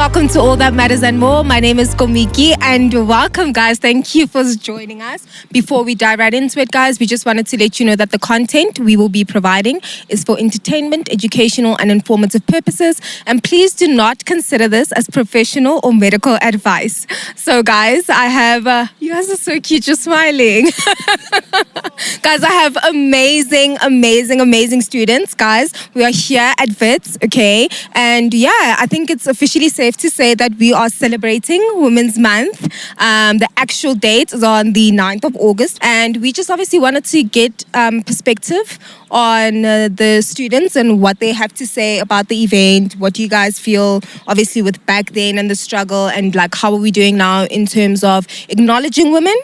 welcome to All That Matters and More. My name is Komiki and welcome, guys. Thank you for joining us. Before we dive right into it, guys, we just wanted to let you know that the content we will be providing is for entertainment, educational and informative purposes. And please do not consider this as professional or medical advice. So, guys, I have... you guys are so cute. You're smiling. Guys, I have amazing students, guys. We are here at WITS, okay? And yeah, I think it's officially safe to say that we are celebrating Women's Month. The actual date is on the 9th of August. And we just obviously wanted to get perspective on the students and what they have to say about the event. What do you guys feel, obviously, with back then and the struggle, and like how are we doing now in terms of acknowledging women?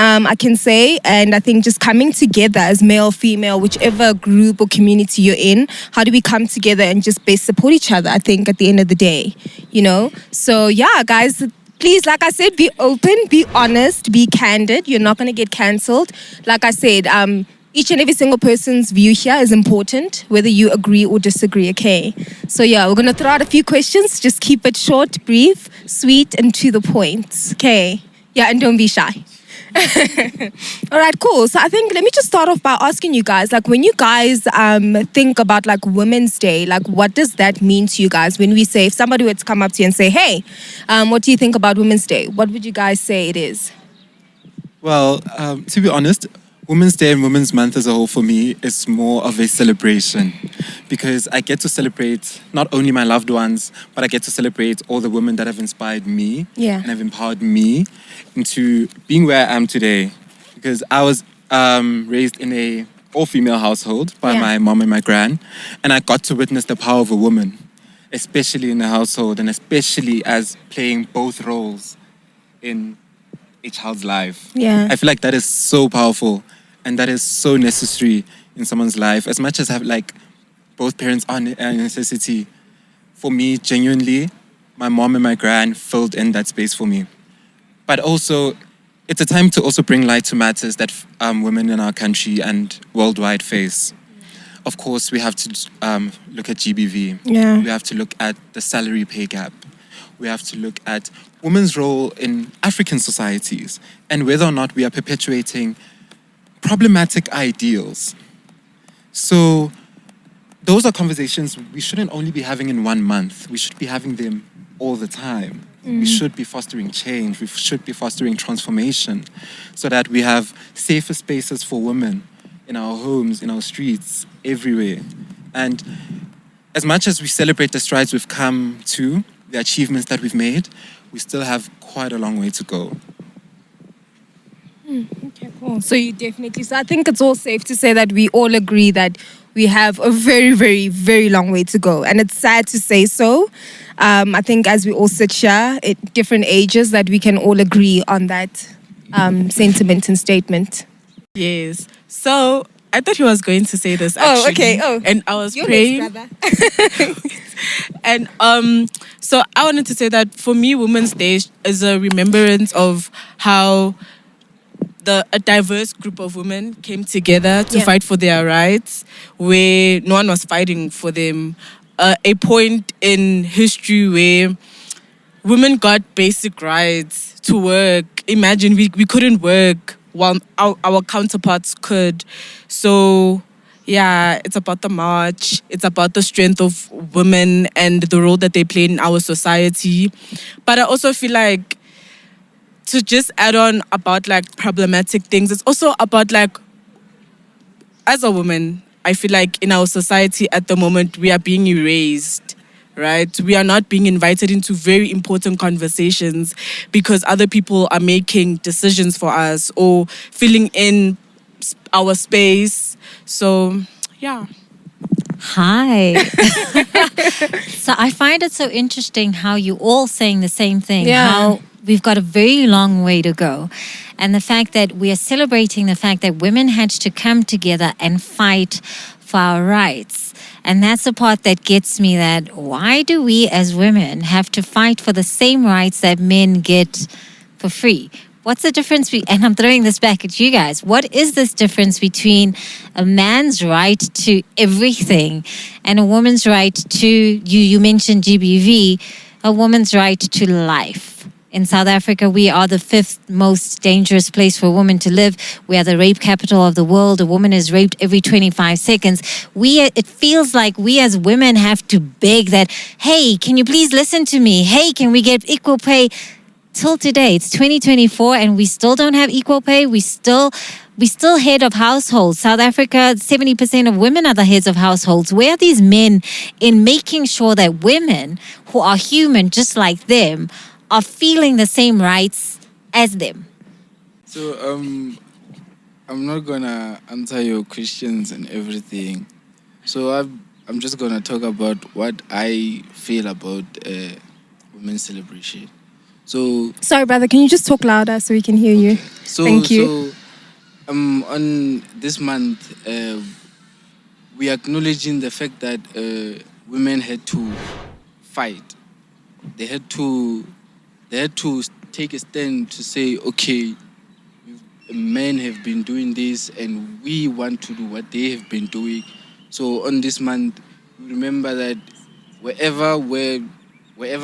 I can say, and I think just coming together as male, female, whichever group or community you're in, how do we come together and just best support each other, I think, at the end of the day, you know? So yeah, guys, please, like I said, be open, be honest, be candid. You're not going to get cancelled. Like I said, each and every single person's view here is important, whether you agree or disagree, okay? So yeah, we're going to throw out a few questions. Just keep it short, brief, sweet, and to the point, okay? Yeah, and don't be shy. All right, cool. So I think let me just start off by asking you guys, like, when you guys think about like Women's Day, like what does that mean to you guys? When we say, if somebody were to come up to you and say, hey, what do you think about Women's Day? What would you guys say it is? Well, to be honest, Women's Day and Women's Month as a whole for me is more of a celebration, because I get to celebrate not only my loved ones, but I get to celebrate all the women that have inspired me and have empowered me into being where I am today. Because I was raised in a all-female household by my mom and my gran, and I got to witness the power of a woman, especially in the household, and especially as playing both roles in a child's life. I feel like that is so powerful. And that is so necessary in someone's life. As much as have like both parents are a necessity, for me, genuinely, my mom and my gran filled in that space for me. But also, it's a time to also bring light to matters that women in our country and worldwide face. Of course, we have to look at GBV. We have to look at the salary pay gap. We have to look at women's role in African societies and whether or not we are perpetuating problematic ideals. So those are conversations we shouldn't only be having in 1 month. We should be having them all the time. We should be fostering change. We should be fostering transformation so that we have safer spaces for women in our homes, in our streets, everywhere. And as much as we celebrate the strides we've come to, the achievements that we've made, we still have quite a long way to go. Okay, cool. So you definitely... So I think it's all safe to say that we all agree that we have a very long way to go. And it's sad to say so. I think as we all sit here at different ages that we can all agree on that sentiment and statement. Yes. So I thought he was going to say this actually. Oh, okay. Oh. And I was You're praying. next, brother. And so I wanted to say that for me, Women's Day is a remembrance of how a diverse group of women came together to fight for their rights, where no one was fighting for them. A point in history where women got basic rights to work. Imagine we couldn't work while our counterparts could. So yeah, it's about the march. It's about the strength of women and the role that they play in our society. But I also feel like, to just add on about like problematic things, it's also about like, as a woman, I feel like in our society at the moment, we are being erased, right? We are not being invited into very important conversations because other people are making decisions for us or filling in our space. So, yeah. Hi. So I find it so interesting how you all saying the same thing. How we've got a very long way to go. And the fact that we are celebrating the fact that women had to come together and fight for our rights. And that's the part that gets me, that why do we as women have to fight for the same rights that men get for free? What's the difference? And I'm throwing this back at you guys. What is this difference between a man's right to everything and a woman's right to, you mentioned GBV, a woman's right to life. In South Africa, we are the 5th most dangerous place for a woman to live. We are the rape capital of the world. A woman is raped every 25 seconds. It feels like we as women have to beg that, hey, can you please listen to me? Hey, can we get equal pay? Till today, it's 2024 and we still don't have equal pay. We still head of households. South Africa, 70% of women are the heads of households. Where are these men in making sure that women who are human just like them are feeling the same rights as them? So I'm not gonna answer your questions and everything. So I'm just gonna talk about what I feel about women's celebration. So Sorry, brother, can you just talk louder so we can hear you? So, Thank you. So, on this month, we are acknowledging the fact that women had to fight. They had to take a stand to say, okay, men have been doing this, and we want to do what they have been doing. So on this month, we remember that wherever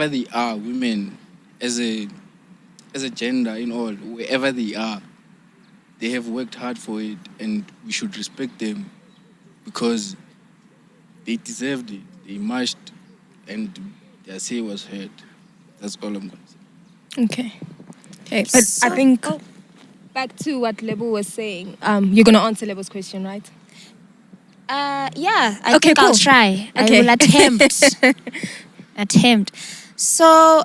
they are, women as a gender in all, wherever they are, they have worked hard for it, and we should respect them because they deserved it. They marched, and their say was heard. That's all I'm gonna say. Okay. But I think back to what Lebo was saying. You're gonna answer Lebo's question, right? Yeah. I think I'll try. Okay. I will attempt. So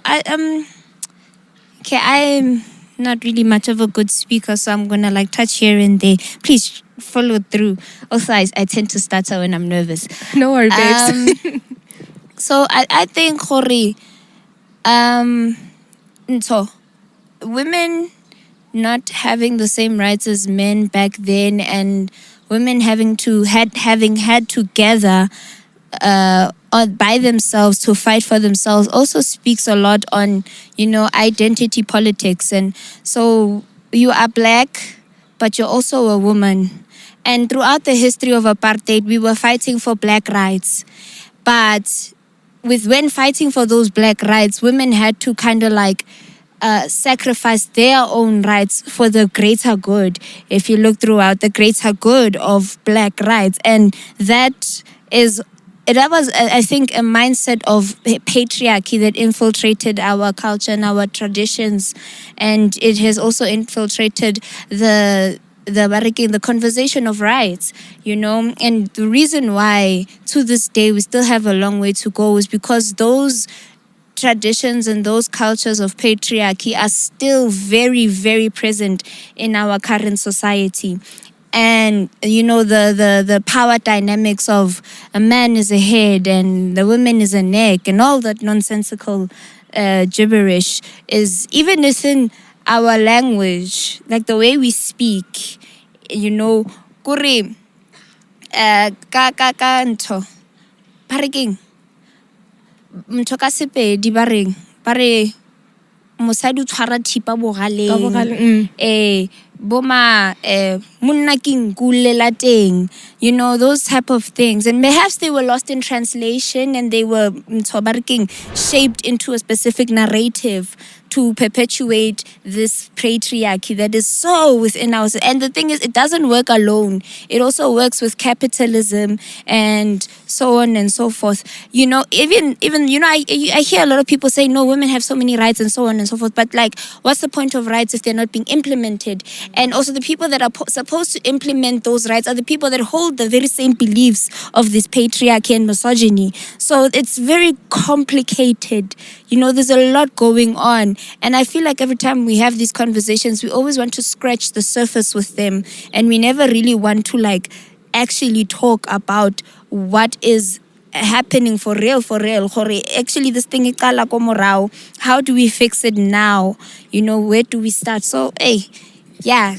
I'm not really much of a good speaker, so I'm gonna touch here and there. Please follow through. Also, I tend to stutter when I'm nervous. No worries, babes. So I think so women not having the same rights as men back then, and women having had to gather by themselves to fight for themselves also speaks a lot on, identity politics. And so you are black, but you're also a woman. And throughout the history of apartheid, we were fighting for black rights. But when fighting for those black rights, women had to kind of sacrifice their own rights for the greater good. If you look throughout the greater good of black rights, and that was, I think, a mindset of patriarchy that infiltrated our culture and our traditions, and it has also infiltrated the conversation of rights, and the reason why to this day we still have a long way to go is because those traditions and those cultures of patriarchy are still very, very present in our current society. And the power dynamics of a man is a head and the woman is a neck and all that nonsensical gibberish is even within our language, like the way we speak, kuri ka ntho parekeng motho ka sepedi ba re mosadi o tshwara thipa bogaleng boma monna ke nku lela teng, those type of things. And perhaps they were lost in translation and they were shaped into a specific narrative to perpetuate this patriarchy that is so within us. And the thing is, it doesn't work alone. It also works with capitalism and so on and so forth. Even I hear a lot of people say, no, women have so many rights and so on and so forth. But what's the point of rights if they're not being implemented? And also the people that are supposed to implement those rights are the people that hold the very same beliefs of this patriarchy and misogyny. So it's very complicated. There's a lot going on. And I feel like every time we have these conversations, we always want to scratch the surface with them. And we never really want to actually talk about what is happening for real. Actually, this thing, how do we fix it now? Where do we start? So, yeah,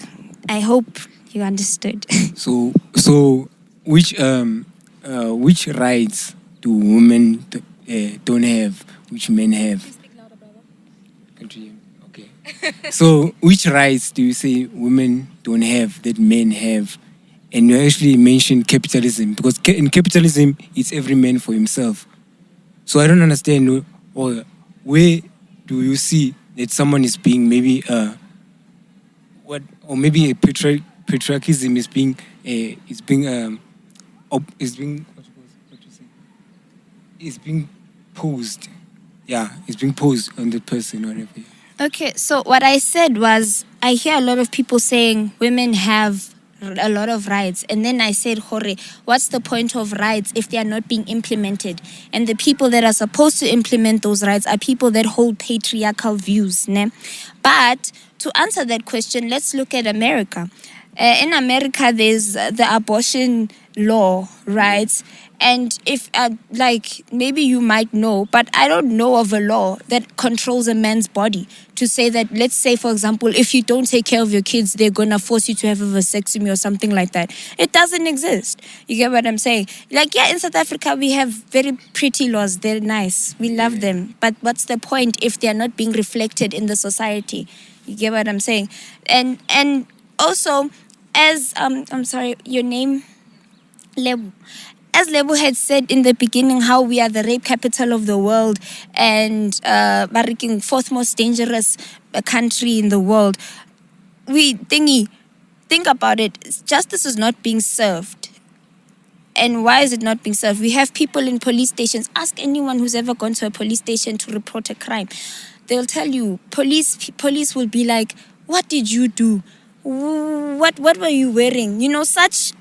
I hope you understood. So which rights do women don't have, which men have? Okay. So which rights do you say women don't have that men have? And you actually mentioned capitalism, because in capitalism, it's every man for himself. So I don't understand, or where do you see that someone is being maybe maybe a patriarchism is being is being posed. Yeah, it's being posed on the person or whatever. Okay, so what I said was, I hear a lot of people saying women have a lot of rights, and then I said, Hore, what's the point of rights if they are not being implemented? And the people that are supposed to implement those rights are people that hold patriarchal views, ne? But to answer that question, let's look at America. In America, there's the abortion law, right? And if, maybe you might know, but I don't know of a law that controls a man's body to say that, let's say, for example, if you don't take care of your kids, they're going to force you to have a vasectomy or something like that. It doesn't exist. You get what I'm saying? In South Africa, we have very pretty laws. They're nice. We love them. But what's the point if they're not being reflected in the society? You get what I'm saying? And also, as, I'm sorry, your name? Lebu. As Lebu had said in the beginning, how we are the rape capital of the world and fourth most dangerous country in the world. Think about it. Justice is not being served. And why is it not being served? We have people in police stations. Ask anyone who's ever gone to a police station to report a crime. They'll tell you, police will be like, what did you do? What were you wearing? It's such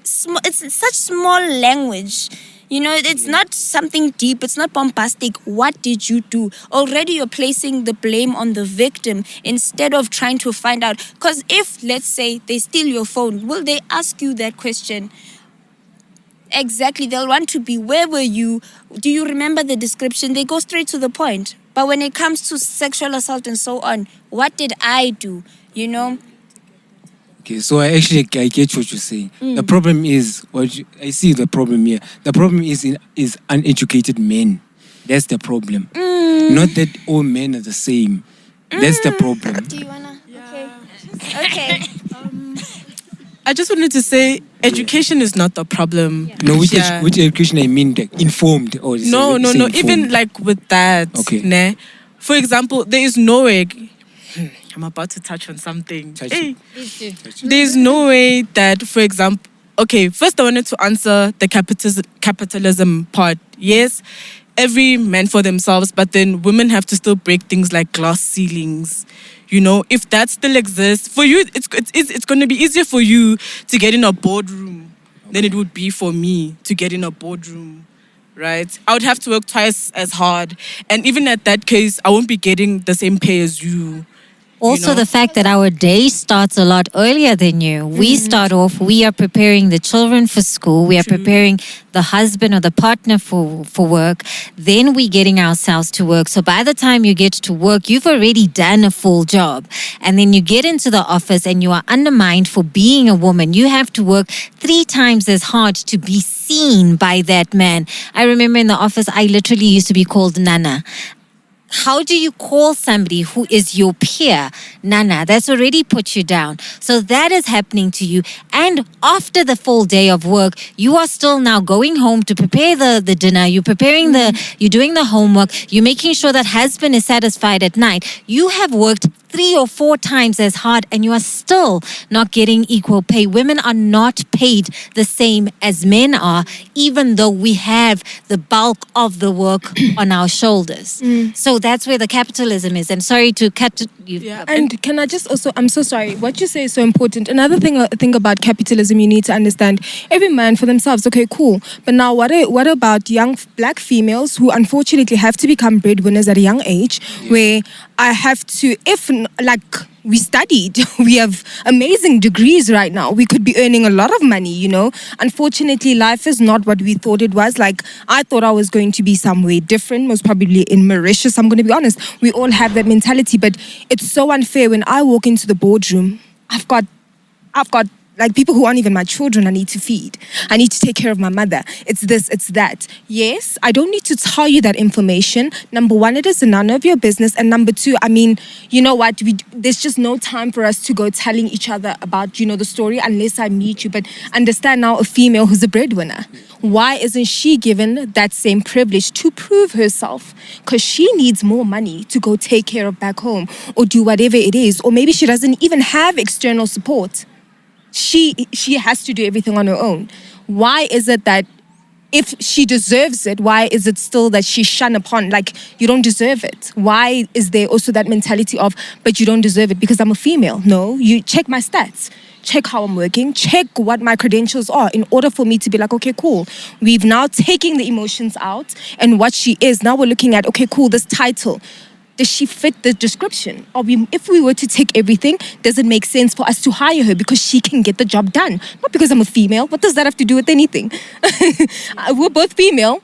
small language. It's not something deep. It's not bombastic. What did you do? Already you're placing the blame on the victim instead of trying to find out. Because if, let's say, they steal your phone, will they ask you that question? Exactly. They'll want to be, where were you? Do you remember the description? They go straight to the point. But when it comes to sexual assault and so on, what did I do? Okay, so I get what you're saying. The problem is, I see the problem here. The problem is uneducated men. That's the problem. Not that all men are the same. That's the problem. Do you wanna? Yeah. Okay. I just wanted to say, education is not the problem. Yeah. No, which education I mean, informed or no. informed. Even with that, okay. Ne? For example, there is no way. I'm about to touch on something. There's no way that, for example, okay, first I wanted to answer the capitalism part. Yes, every man for themselves, but then women have to still break things like glass ceilings. If that still exists, for you, it's going to be easier for you to get in a boardroom than it would be for me to get in a boardroom, right? I would have to work twice as hard. And even at that case, I won't be getting the same pay as you. Also, the fact that our day starts a lot earlier than you. We start off, we are preparing the children for school. We are preparing the husband or the partner for work. Then we're getting ourselves to work. So by the time you get to work, you've already done a full job. And then you get into the office and you are undermined for being a woman. You have to work 3 times as hard to be seen by that man. I remember in the office, I literally used to be called Nana. How do you call somebody who is your peer, Nana? That's already put you down. So that is happening to you. And after the full day of work, you are still now going home to prepare the dinner. You're preparing you're doing the homework. You're making sure that husband is satisfied at night. You have worked 3 or 4 times as hard and you are still not getting equal pay. Women are not paid the same as men are, even though we have the bulk of the work on our shoulders. So that's where the capitalism is. And sorry to cut you. Yeah. And can I just also, I'm so sorry, what you say is so important. Another thing about capitalism you need to understand, every man for themselves, okay, cool. But now what about young black females who unfortunately have to become breadwinners at a young age, where I have to, we studied, we have amazing degrees right now. We could be earning a lot of money, Unfortunately, life is not what we thought it was. I thought I was going to be somewhere different, most probably in Mauritius. I'm going to be honest. We all have that mentality, but it's so unfair when I walk into the boardroom. I've got Like people who aren't even my children, I need to feed. I need to take care of my mother. It's this, it's that. Yes, I don't need to tell you that information. Number one, it is none of your business. And number two, I mean, you know what? There's just no time for us to go telling each other about, the story unless I meet you. But understand now a female who's a breadwinner. Why isn't she given that same privilege to prove herself? Because she needs more money to go take care of back home or do whatever it is. Or maybe she doesn't even have external support. She has to do everything on her own. Why is it that if she deserves it, why is it still that she's shunned upon? Like, you don't deserve it. Why is there also that mentality of, but you don't deserve it because I'm a female? No, you check my stats. Check how I'm working. Check what my credentials are in order for me to be like, okay, cool. We've now taken the emotions out and what she is. Now we're looking at, okay, cool, this title. Does she fit the description? If we were to take everything, does it make sense for us to hire her because she can get the job done? Not because I'm a female. What does that have to do with anything? We're both female.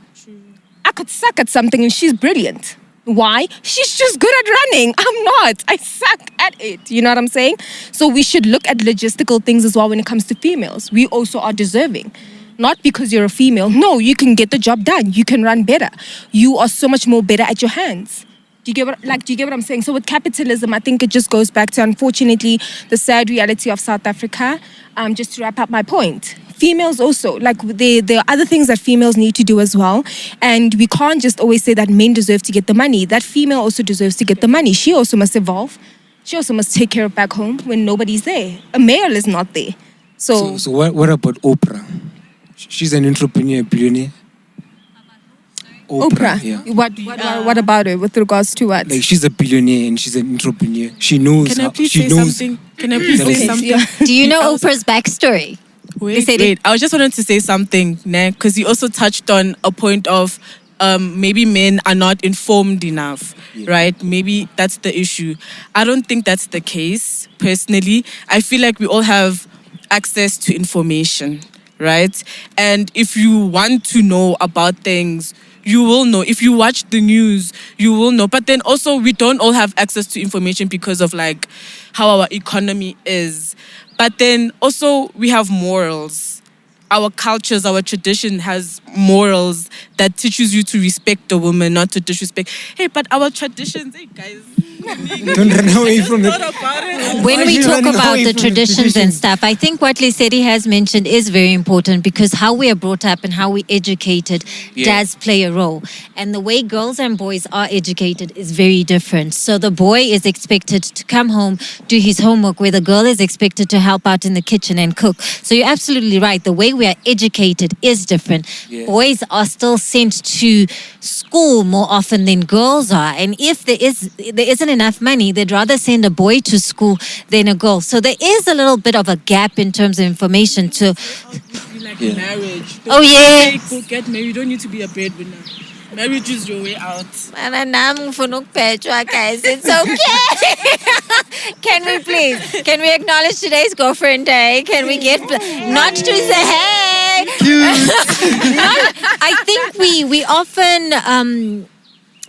I could suck at something and she's brilliant. Why? She's just good at running. I'm not. I suck at it. You know what I'm saying? So we should look at logistical things as well when it comes to females. We also are deserving. Not because you're a female. No, you can get the job done. You can run better. You are so much more better at your hands. Do you get what I'm saying? So with capitalism, I think it just goes back to, unfortunately, the sad reality of South Africa. Just to wrap up my point. Females also, like there are other things that females need to do as well. And we can't just always say that men deserve to get the money. That female also deserves to get the money. She also must evolve. She also must take care of back home when nobody's there. A male is not there. So what about Oprah? She's an entrepreneur, billionaire. Oprah. Yeah. What about her with regards to what? Like she's a billionaire and she's an entrepreneur. She knows. Can I please say something? something? Do you know Oprah's backstory? Wait. I just wanted to say something, because you also touched on a point of maybe men are not informed enough, right? Maybe that's the issue. I don't think that's the case, personally. I feel like we all have access to information, right? And if you want to know about things, you will know. If you watch the news, you will know. But then also, we don't all have access to information because of like how our economy is. But then also, we have morals. Our cultures, our tradition has morals that teaches you to respect a woman, not to disrespect. Hey, but our traditions, hey guys. Don't run away from the... When we talk about the traditions and stuff, I think what Lesedi has mentioned is very important because how we are brought up and how we educated does play a role. And the way girls and boys are educated is very different. So the boy is expected to come home, do his homework, where the girl is expected to help out in the kitchen and cook. So you're absolutely right. The way we are educated is different. Yeah. Boys are still sent to school more often than girls are. And if there isn't enough money, they'd rather send a boy to school than a girl. So there is a little bit of a gap in terms of information to like marriage. Oh yeah. Go get married. You don't need to be a breadwinner. Marriage is your way out. Guys, it's okay. Can we acknowledge today's girlfriend day? Can we get not to say hey? I think we often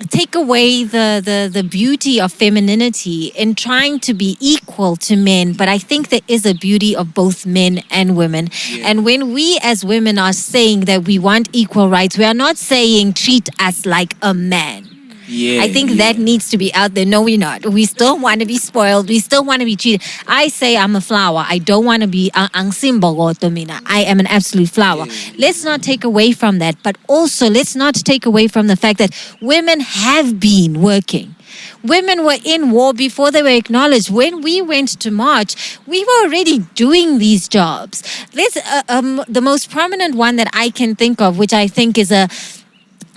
take away the beauty of femininity in trying to be equal to men, but I think there is a beauty of both men and women. Yeah. And when we as women are saying that we want equal rights, we are not saying treat us like a man. Yeah, I think that needs to be out there. No, we're not. We still want to be spoiled. We still want to be treated. I say I'm a flower. I don't want to be ang simbolo tomina. I am an absolute flower. Yeah. Let's not take away from that. But also, let's not take away from the fact that women have been working. Women were in war before they were acknowledged. When we went to march, we were already doing these jobs. The most prominent one that I can think of, which I think is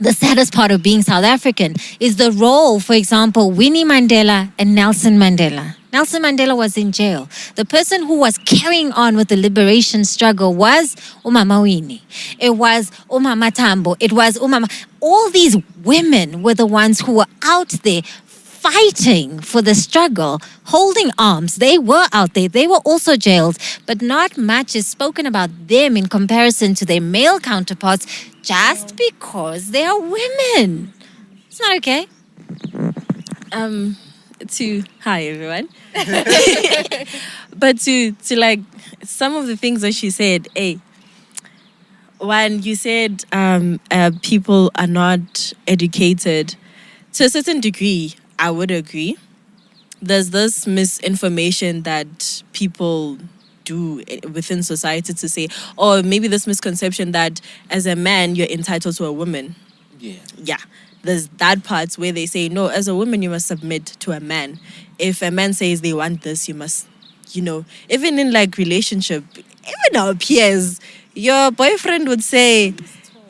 the saddest part of being South African, is the role, for example, Winnie Mandela and Nelson Mandela. Nelson Mandela was in jail. The person who was carrying on with the liberation struggle was Umama Winnie. It was Umama Tambo. It was Umama. All these women were the ones who were out there fighting for the struggle, holding arms. They were out there. They were also jailed, but not much is spoken about them in comparison to their male counterparts just because they are women. It's not okay. Hi everyone. But to like some of the things that she said, when you said people are not educated, to a certain degree, I would agree. There's this misinformation that people do within society to say, or maybe this misconception that as a man, you're entitled to a woman. Yeah. There's that part where they say, no, as a woman, you must submit to a man. If a man says they want this, you must, even in like relationship, even our peers, your boyfriend would say,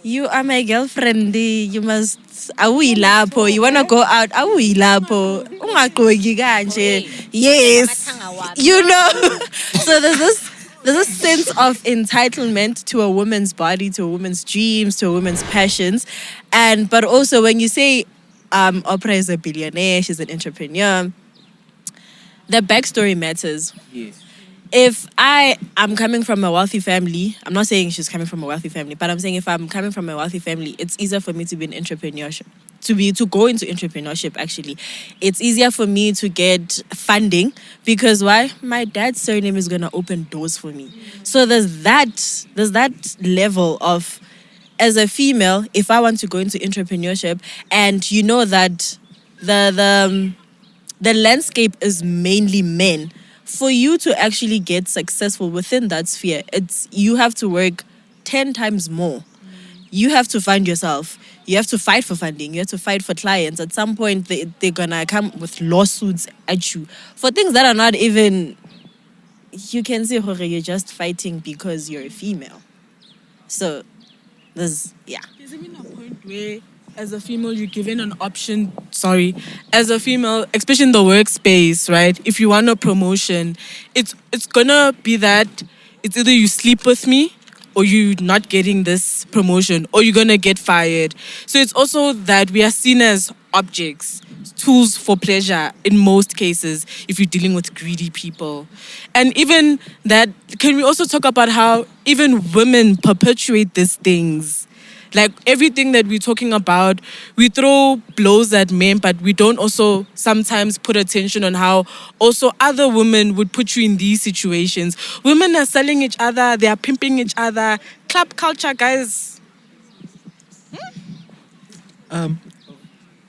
you are my girlfriend, you must, awuyilapo, you want to go out, awuyilapo, ungagogi kanje. Yes. So there's this sense of entitlement to a woman's body, to a woman's dreams, to a woman's passions. But also when you say Oprah is a billionaire, she's an entrepreneur, the backstory matters. Yes. If I'm coming from a wealthy family, I'm not saying she's coming from a wealthy family, but I'm saying if I'm coming from a wealthy family, it's easier for me to be in entrepreneurship, to go into entrepreneurship. Actually, it's easier for me to get funding because why? My dad's surname is gonna open doors for me. So there's that level of, as a female, if I want to go into entrepreneurship, and you know that the landscape is mainly men. For you to actually get successful within that sphere, you have to work 10 times more. You have to find yourself. You have to fight for funding. You have to fight for clients. At some point, they're going to come with lawsuits at you for things that are not even... You can say, you're just fighting because you're a female. So, there's... Yeah. There's even a point where, as a female, you're given an option, as a female, especially in the workspace, right? If you want a promotion, it's gonna be that it's either you sleep with me or you're not getting this promotion or you're gonna get fired. So it's also that we are seen as objects, tools for pleasure in most cases if you're dealing with greedy people. And even that, can we also talk about how even women perpetuate these things? Like everything that we're talking about, we throw blows at men, but we don't also sometimes put attention on how also other women would put you in these situations. Women are selling each other, they are pimping each other. Club culture, guys.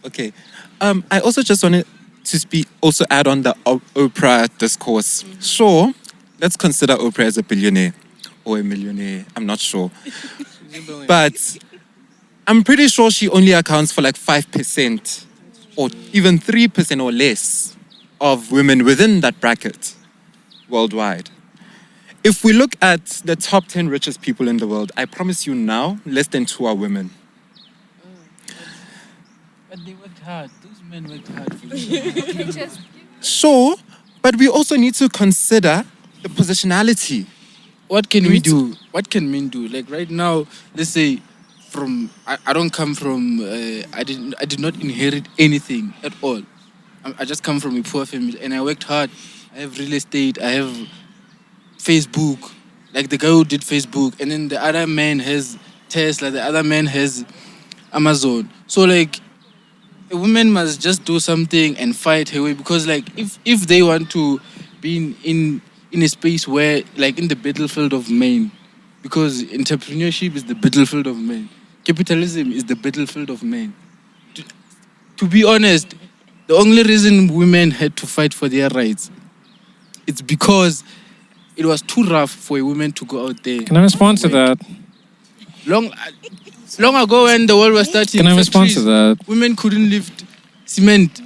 Okay. I also just wanted to add on the Oprah discourse. Sure, let's consider Oprah as a billionaire or a millionaire. I'm not sure. But I'm pretty sure she only accounts for like 5% or even 3% or less of women within that bracket worldwide. If we look at the top 10 richest people in the world, I promise you now, less than 2 are women. But they worked hard. Those men worked hard for you. Sure, but we also need to consider the positionality. What can we do? What can men do? Like right now, let's say, I don't come from. I did not inherit anything at all. I just come from a poor family, and I worked hard. I have real estate. I have Facebook. Like the guy who did Facebook, and then the other man has Tesla. The other man has Amazon. So like, a woman must just do something and fight her way, because like if they want to be in a space where, like in the battlefield of men, because entrepreneurship is the battlefield of men, capitalism is the battlefield of men. To be honest, the only reason women had to fight for their rights, it's because it was too rough for a woman to go out there. Can I respond to that? Long ago when the world was starting, Can I respond to that? Women couldn't lift cement.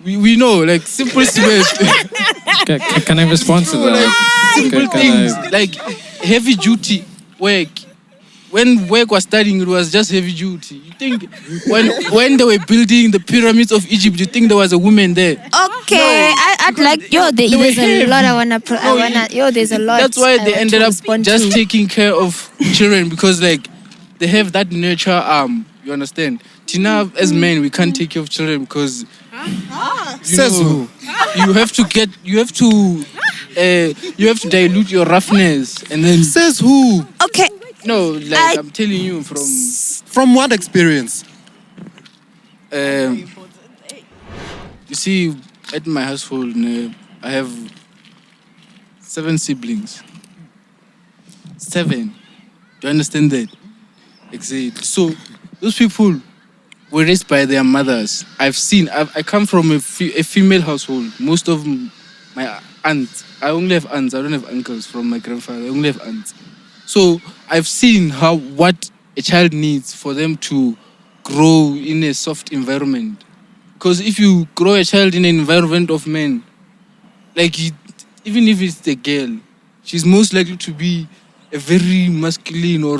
We know, like simple cement. Can I respond to that? Like, simple things, like heavy duty work. When work was starting, it was just heavy duty. You think when they were building the pyramids of Egypt, you think there was a woman there? Okay, I'd like there's a lot there's a lot. That's why they ended up just taking care of children, because like they have that nurture arm. You understand? Tina, as men, we can't take care of children because you have to dilute your roughness, and then Says who? Okay. No, like I'm telling you From what experience? You see, at my household, I have 7 siblings. 7. Do you understand that? Exactly. So those people were raised by their mothers. I come from a female household. Most of my aunts, I only have aunts, I don't have uncles from my grandfather, I only have aunts. So I've seen what a child needs for them to grow in a soft environment. Because if you grow a child in an environment of men, even if it's a girl, she's most likely to be a very masculine or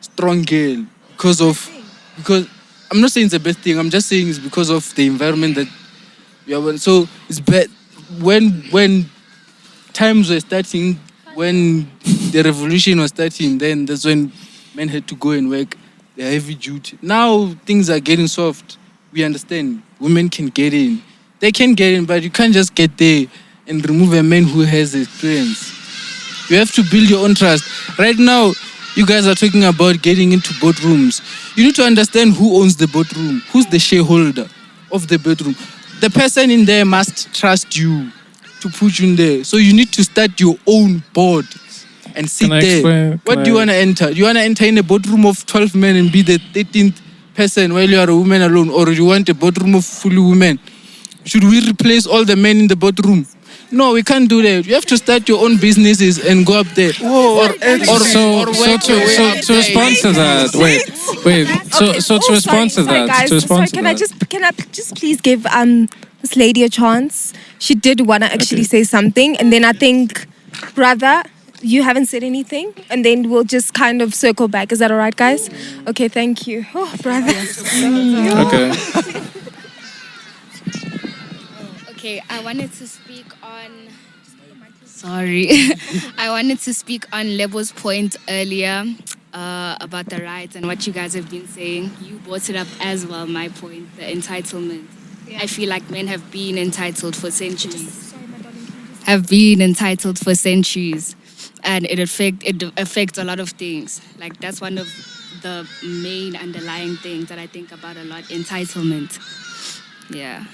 strong girl because I'm not saying it's a bad thing. I'm just saying it's because of the environment that we are in. So it's bad when times were starting, when the revolution was starting. Then that's when men had to go and work the heavy duty. Now things are getting soft. We understand women can get in. They can get in, but you can't just get there and remove a man who has experience. You have to build your own trust. Right now, you guys are talking about getting into boardrooms. You need to understand who owns the boardroom, who's the shareholder of the boardroom. The person in there must trust you to put you in there. So you need to start your own board and sit there. What do you want to enter? Do you want to enter in a boardroom of 12 men and be the 13th person while you are a woman alone? Or do you want a boardroom of fully women? Should we replace all the men in the boardroom? No, we can't do that. You have to start your own businesses and go up there. To respond to that, to respond to that, can I just please give this lady a chance? She did want to actually say something, and then I think, brother, you haven't said anything, and then we'll just kind of circle back. Is that all right, guys? Okay, thank you. Oh, brother. Okay. Okay, I wanted to speak on... I wanted to speak on Lebo's point earlier about the rights and what you guys have been saying. You brought it up as well, my point, the entitlement. Yeah. I feel like men have been entitled for centuries. And it affects a lot of things. Like, that's one of the main underlying things that I think about a lot, entitlement. Yeah.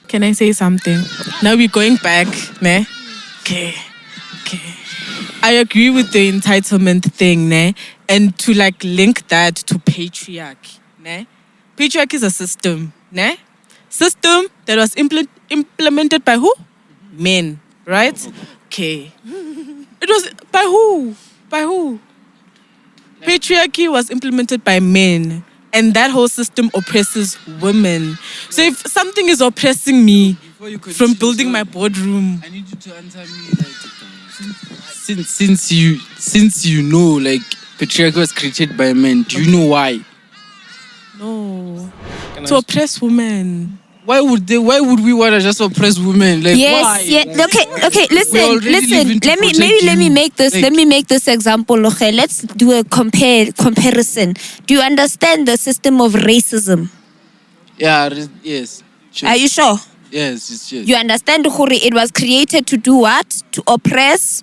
Can I say something? Now we're going back, ne? Okay. I agree with the entitlement thing, ne? And to link that to patriarchy, ne? Patriarchy is a system, ne? System that was implemented by who? Men, right? Okay. It was by who? Patriarchy was implemented by men. And that whole system oppresses women. So if something is oppressing me from building my boardroom, I need you to answer me since you know patriarchy was created by men. Do you know why? No. To oppress women. Why would we want to just oppress women? Why? Okay. Listen. Let me make this example. Okay, let's do a comparison. Do you understand the system of racism? Yeah. Yes. Sure. Are you sure? Yes. You understand, Khuri? It was created to do what? To oppress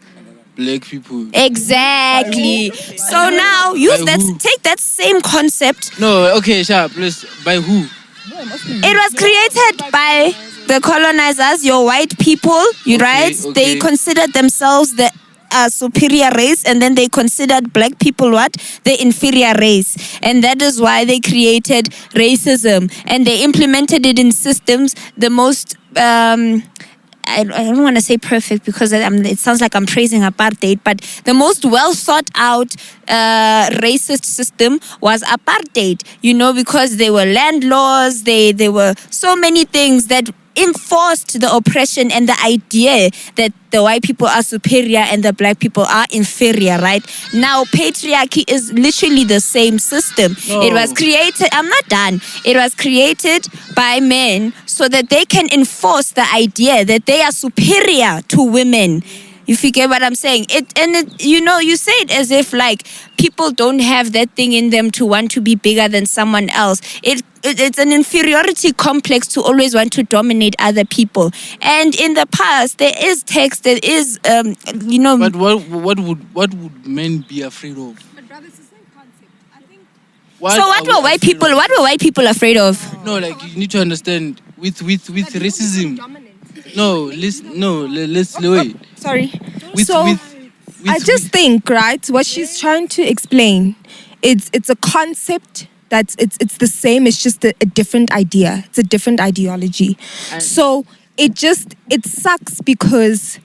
black people. Exactly. So now take that same concept. No. Okay. Sure. Please. By who? It was created by the colonizers, your white people, right? Okay. They considered themselves the superior race, and then they considered black people what? The inferior race. And that is why they created racism. And they implemented it in systems, the most... I don't want to say perfect because it sounds like I'm praising apartheid, but the most well thought out racist system was apartheid, because there were land laws, there were so many things that enforced the oppression and the idea that the white people are superior and the black people are inferior, right? Now, patriarchy is literally the same system. No. It was created, I'm not done. It was created by men so that they can enforce the idea that they are superior to women. If you get what I'm saying. You say it as if people don't have that thing in them to want to be bigger than someone else. It's an inferiority complex to always want to dominate other people. And in the past, there is text that is, But what would men be afraid of? But brother, it's the same concept. I think. What were white people afraid of? No, you need to understand with racism. Dominant. No, listen. No, let's wait. Sorry. With I just think, right, what she's trying to explain, it's a concept that's it's the same, it's just a different idea. It's a different ideology. So it sucks because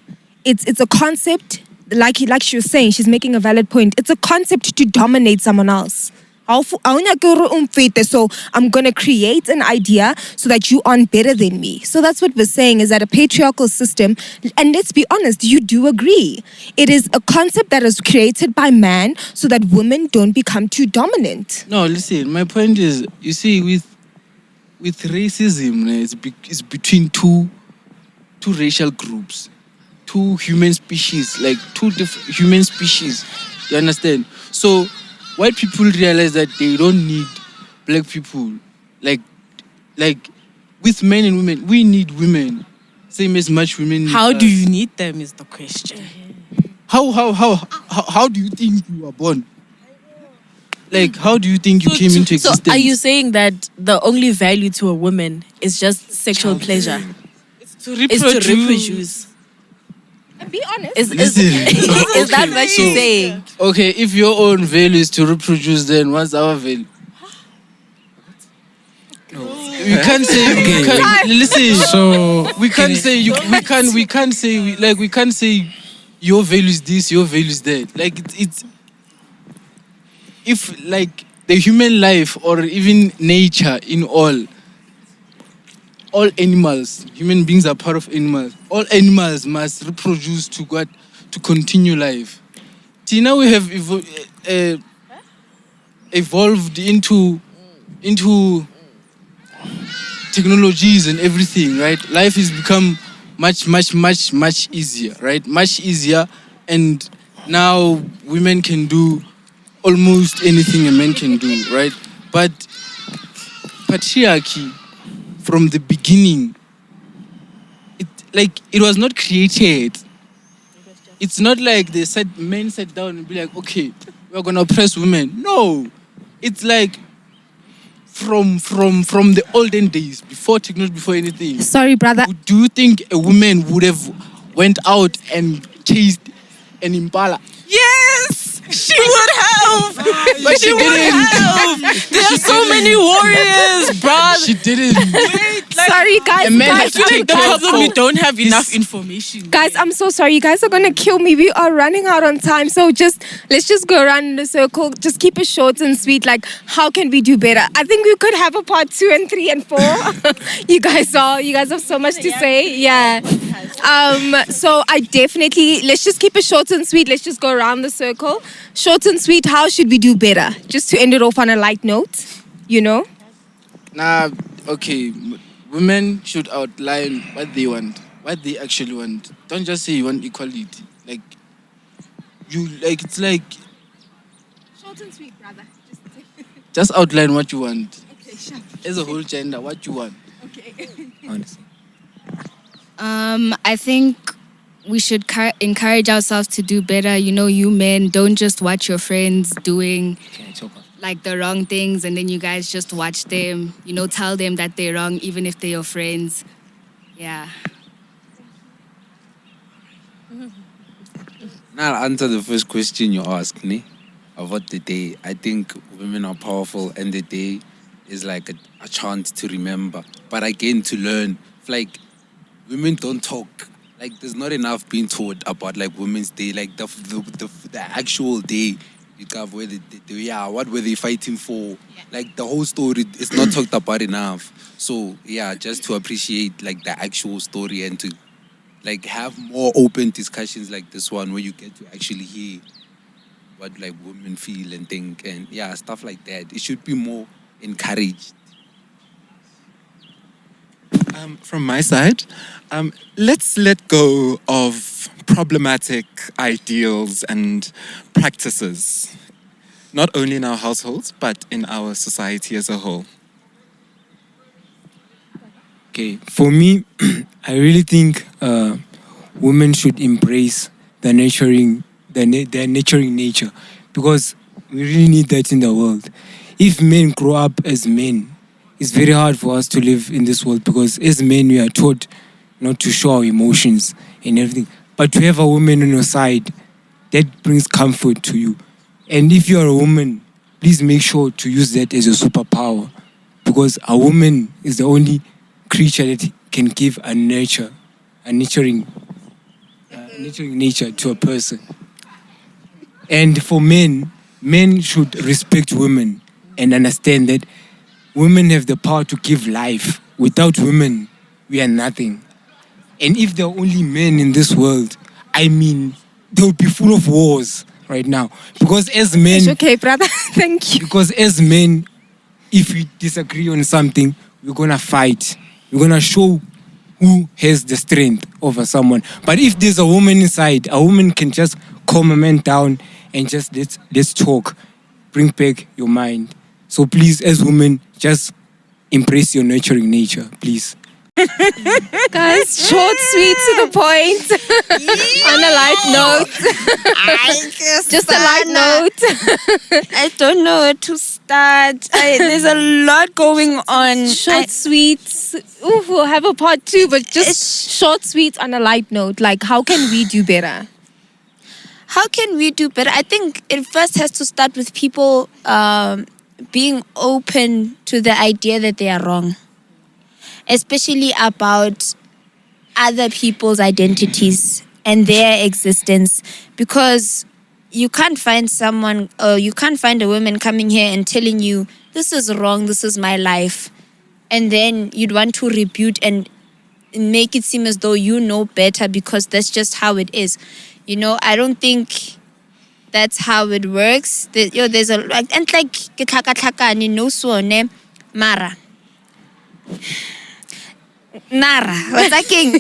it's a concept, like she was saying, she's making a valid point. It's a concept to dominate someone else. So I'm going to create an idea so that you aren't better than me. So that's what we're saying, is that a patriarchal system, and let's be honest, you do agree. It is a concept that is created by man so that women don't become too dominant. No, listen, my point is, you see, with racism, it's between two racial groups, two human species, like two different human species. You understand? So white people realize that they don't need black people. Like with men and women, we need women. Same as much women need How us. do you need them is the question. How do you think you were born? Like, how do you think you came into existence? So are you saying that the only value to a woman is just sexual pleasure? It's to reproduce. And be honest. Is that what you're saying? Okay, if your own value is to reproduce, then what's our value? We can't say. Listen. So We can't say your value is this, your value is that. Like it's if like the human life or even nature in all animals, human beings are part of animals. All animals must reproduce to continue life. See, now we have evolved into technologies and everything, right? Life has become much easier, right? Much easier, and now women can do almost anything a man can do, right? But patriarchy, from the beginning, it was not created. It's not like men sat down and be like, okay, we're gonna oppress women. No, it's like from the olden days, before technology, before anything. Sorry, brother. Do you think a woman would have went out and chased an impala? Yes, she would have. But she didn't. There are so many warriors, bruh. She didn't. Sorry, guys. A man guys, has to I think the problem, we don't have enough information. Guys, I'm so sorry. You guys are gonna kill me. We are running out on time. So let's just go around in a circle. Just keep it short and sweet. Like, how can we do better? I think we could have a part 2 and 3 and 4. You guys have so much to say. Yeah. So I definitely, let's just keep it short and sweet. Let's just go around the circle. Short and sweet, how should we do better? Just to end it off on a light note, you know? Okay. Women should outline what they want, what they actually want. Don't just say you want equality. It's like Short and sweet, brother. just outline what you want. Okay, sure. As a whole gender, what you want. Okay. Honestly. I think we should encourage ourselves to do better. You know, you men, don't just watch your friends doing like the wrong things and then you guys just watch them. You know, tell them that they're wrong even if they're your friends. Yeah. Now I'll answer the first question you asked me about the day. I think women are powerful and the day is like a chance to remember. But again, to learn. Like, women don't talk. Like, there's not enough being taught about like Women's Day, like the actual day. You got where what were they fighting for? Yeah. Like the whole story is not talked about enough. So yeah, just to appreciate like the actual story and to like have more open discussions like this one where you get to actually hear what like women feel and think and yeah, stuff like that. It should be more encouraged. From my side, let's let go of problematic ideals and practices, not only in our households, but in our society as a whole. Okay, for me, I really think women should embrace their nurturing nature, because we really need that in the world. If men grow up as men, it's very hard for us to live in this world, because as men we are taught not to show our emotions and everything. But to have a woman on your side that brings comfort to you. And if you're a woman, please make sure to use that as your superpower, because a woman is the only creature that can give a nurturing nature to a person. And for men should respect women and understand that women have the power to give life. Without women, we are nothing. And if there are only men in this world, I mean, they would be full of wars right now. Because as men... It's okay, brother. Thank you. Because as men, if we disagree on something, we're going to fight. We're going to show who has the strength over someone. But if there's a woman inside, a woman can just calm a man down and just let's talk. Bring back your mind. So please, as women, just embrace your nurturing nature, please. Guys, short, sweet, to the point. On a light note. Just a light note. I don't know where to start. There's a lot going on. Short, sweet. Ooh, we'll have a part 2, but just short, sweet, on a light note. Like, how can we do better? How can we do better? I think it first has to start with people being open to the idea that they are wrong, especially about other people's identities and their existence, because you can't find someone, or you can't find a woman coming here and telling you, this is wrong, this is my life, and then you'd want to rebuke and make it seem as though you know better because that's just how it is. You know, I don't think that's how it works. There's a like, and like no swone mara. Nara, what's that king?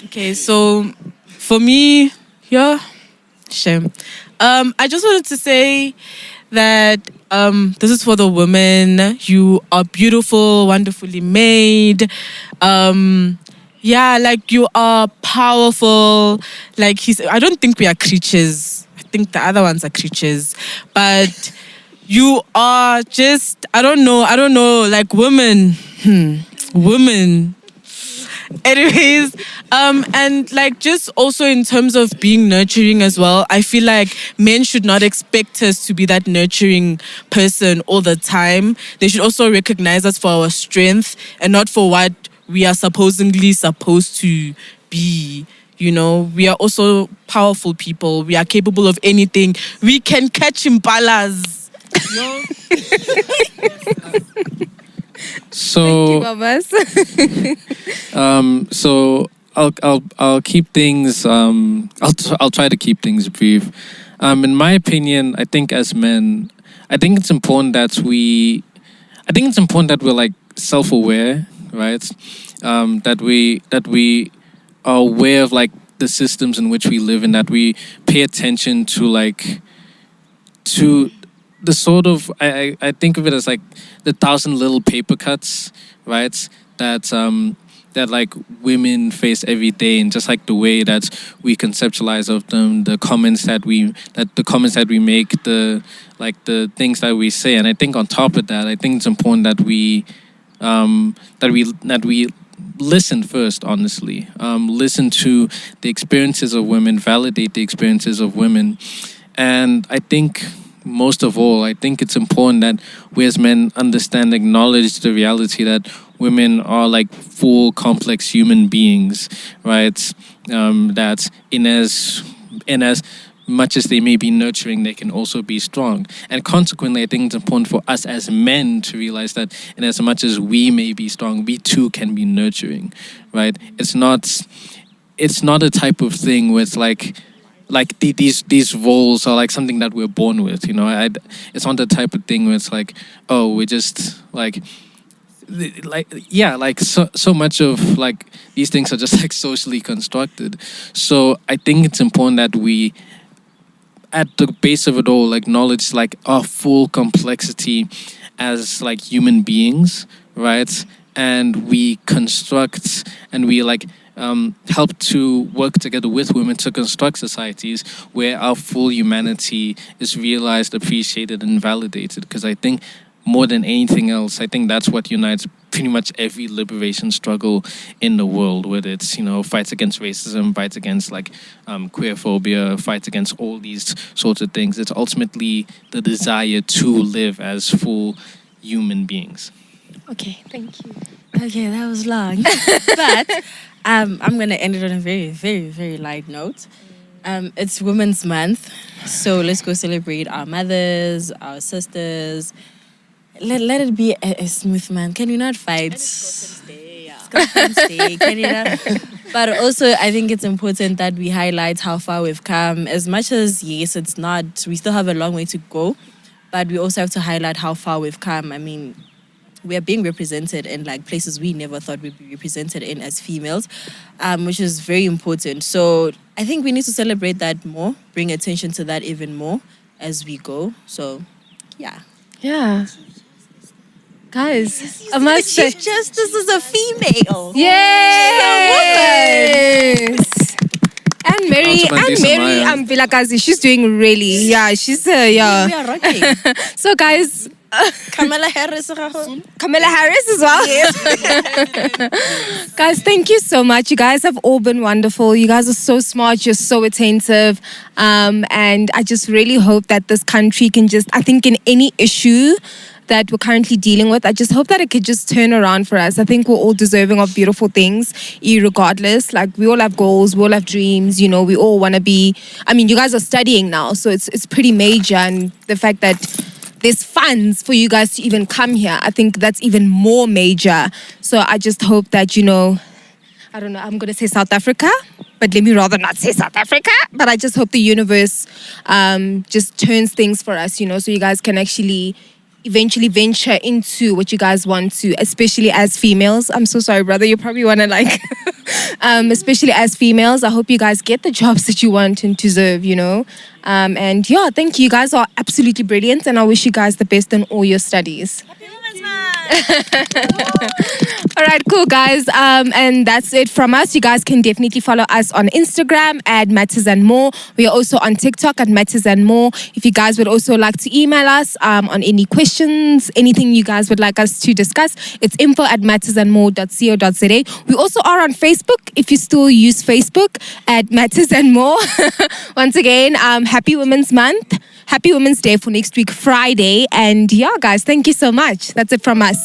Okay, so for me, yeah, shame. I just wanted to say that this is for the women. You are beautiful, wonderfully made. Yeah, like you are powerful. Like I don't think we are creatures. I think the other ones are creatures. But you are just, I don't know, like women. Women. Anyways, and like just also in terms of being nurturing as well, I feel like men should not expect us to be that nurturing person all the time. They should also recognize us for our strength and not for what we are supposedly supposed to be. You know, we are also powerful people. We are capable of anything. We can catch impalas. You know? So, so I'll keep things. I'll try to keep things brief. In my opinion, I think as men, I think it's important that we're like self-aware, right? That we are aware of like the systems in which we live in. That we pay attention to the sort of, I think of it as like the 1,000 little paper cuts, right? That like women face every day, and just like the way that we conceptualize of them, the comments that we make, the things that we say. And I think on top of that, I think it's important that we listen first, honestly. Listen to the experiences of women, validate the experiences of women. And I think most of all, I think it's important that we as men understand, acknowledge the reality that women are like full, complex human beings, right? That in as much as they may be nurturing, they can also be strong. And consequently, I think it's important for us as men to realize that in as much as we may be strong, we too can be nurturing, right? It's not a type of thing where it's like these roles are like something that we're born with, you know. It's not the type of thing where it's like, oh, we're just like so much of like these things are just like socially constructed. So I think it's important that we, at the base of it all, acknowledge like our full complexity as like human beings, right? And we construct and we help to work together with women to construct societies where our full humanity is realized, appreciated, and validated. Because I think more than anything else, I think that's what unites pretty much every liberation struggle in the world, whether it's, fights against racism, fights against queer phobia, fights against all these sorts of things. It's ultimately the desire to live as full human beings. Okay, thank you. Okay, that was long. But I'm going to end it on a very, very, very light note. It's Women's Month, so let's go celebrate our mothers, our sisters. Let it be a smooth month. Can we not fight? Scorpions Day, can you not? But also, I think it's important that we highlight how far we've come. As much as, yes, it's not, we still have a long way to go, but we also have to highlight how far we've come. I mean, we are being represented in places we never thought we'd be represented in as females, which is very important. So I think we need to celebrate that more, bring attention to that even more as we go. So, yeah. Yeah. Guys, The Chief Justice is a female. Yes. And Mary, Vilakazi, she's doing really, she's, We are rocking. So guys, Kamala Harris as well. Yes. Guys, thank you so much. You guys have all been wonderful. You guys are so smart. You're so attentive. And I just really hope that this country can I think in any issue that we're currently dealing with, I just hope that it could just turn around for us. I think we're all deserving of beautiful things, irregardless. We all have goals, we all have dreams, we all want to be, you guys are studying now, so it's pretty major. And the fact that there's funds for you guys to even come here, I think that's even more major. So I just hope that, I don't know, I'm going to say South Africa, but let me rather not say South Africa. But I just hope the universe just turns things for us, so you guys can actually eventually venture into what you guys want to, especially as females. I'm so sorry, brother. You probably want to especially as females, I hope you guys get the jobs that you want and deserve, And thank you. You guys are absolutely brilliant, and I wish you guys the best in all your studies. All right, cool, guys. And that's it from us. You guys can definitely follow us on Instagram at Matters and More. We are also on TikTok at Matters and More. If you guys would also like to email us on any questions, anything you guys would like us to discuss, it's info@mattersandmore.co.za. We also are on Facebook, if you still use Facebook, at Matters and More. Once again, happy Women's Month. Happy Women's Day for next week, Friday. And guys, thank you so much. That's it from us.